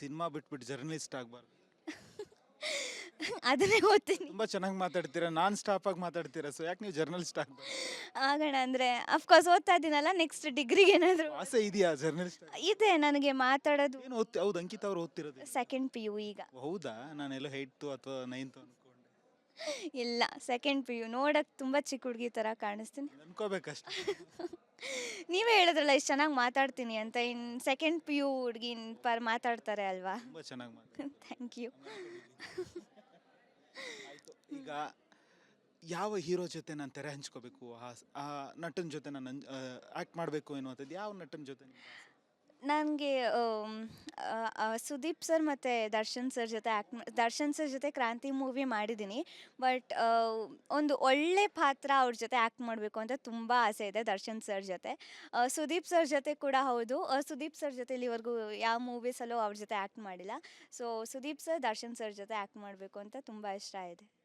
Cinema ಬಿಟ್ಬಿಟ್ಟು journalist ಆಗಬಾರ್ದು? ಅದನ್ನೇ ಓದ್ತೀನಿ. ತುಂಬಾ ಚೆನ್ನಾಗಿ ಮಾತಾಡ್ತೀರಾ, ನಾನ್ ಸ್ಟಾಪ್ ಆಗಿ ಮಾತಾಡ್ತೀರಾ, ಸೊ ಯಾಕೆ ನೀವು ಜರ್ನಲಿಸ್ಟ್ ಆಗಬಾರ್ದು? ಆಗೋಣ ಅಂದರೆ ಅಫ್ಕೋರ್ಸ್ ಓದ್ತಾ ಇದ್ದೀನಲ್ಲ, ನೆಕ್ಸ್ಟ್ ಡಿಗ್ರಿಗೆ ಏನಾದರೂ ಆಸೆ ಇದೆಯಾ ಜರ್ನಲಿಸ್ಟ್? ಇದೆ ನನಗೆ ಮಾತಾಡೋದು. ಏನು ಹೌದು, ಅಂಕಿತ್ ಅವ್ರು ಓದ್ತಿರೋದು? ಸೆಕೆಂಡ್ ಪಿ ಯು ಈಗ. ಹೌದಾ, ನಾನೆಲ್ಲ 8th ಅಥವಾ 9th ಅನ್ಕೊಂಡೆ. ಇಲ್ಲ, ಸೆಕೆಂಡ್ ಪಿ ಯು. ನೋಡಕ್ಕೆ ತುಂಬ ಚಿಕ್ಕ ಹುಡುಗಿ ಥರ ಕಾಣಿಸ್ತೀನಿ. ಅನ್ಕೋಬೇಕಷ್ಟೇ. ನೀವೇ ಹೇಳಿದ್ರಲ್ಲ ಇಷ್ಟು ಚೆನ್ನಾಗಿ ಮಾತಾಡ್ತೀನಿ ಅಂತ, ಇನ್ನು ಸೆಕೆಂಡ್ ಪಿ ಯು ಹುಡುಗಿನ ಪರ್ ಮಾತಾಡ್ತಾರೆ ಅಲ್ವಾ? ತುಂಬಾ ಚೆನ್ನಾಗಿ ಮಾತಾಡ್ತೀರಾ. Thank you. ಆಯ್ತು, ಈಗ ಯಾವ ಹೀರೋ ಜೊತೆ ನಾನು ತೆರೆ ಹಂಚ್ಕೋಬೇಕು, ಆ ನಟನ ಜೊತೆ ನಾನು ಆಕ್ಟ್ ಮಾಡಬೇಕು ಎನ್ನುವಂಥದ್ದು ಯಾವ ನಟನ ಜೊತೆ ನಿಮ್ಗೆ ಆಸೆ? ನನಗೆ ಸುದೀಪ್ ಸರ್ ಮತ್ತು ದರ್ಶನ್ ಸರ್ ಜೊತೆ ದರ್ಶನ್ ಸರ್ ಜೊತೆ ಕ್ರಾಂತಿ ಮೂವಿ ಮಾಡಿದ್ದೀನಿ. ಬಟ್ ಒಂದು ಒಳ್ಳೆ ಪಾತ್ರ ಅವ್ರ ಜೊತೆ ಆ್ಯಕ್ಟ್ ಮಾಡಬೇಕು ಅಂತ ತುಂಬ ಆಸೆ ಇದೆ ದರ್ಶನ್ ಸರ್ ಜೊತೆ. ಸುದೀಪ್ ಸರ್ ಜೊತೆ ಕೂಡ ಹೌದು. ಸುದೀಪ್ ಸರ್ ಜೊತೆ ಇಲ್ಲಿವರೆಗೂ ಯಾವ ಮೂವೀಸಲ್ಲೂ ಅವ್ರ ಜೊತೆ ಆ್ಯಕ್ಟ್ ಮಾಡಿಲ್ಲ. So Sudeep sir, Darshan sir ಜೊತೆ ಆ್ಯಕ್ಟ್ ಮಾಡಬೇಕು ಅಂತ ತುಂಬ ಇಷ್ಟ ಇದೆ.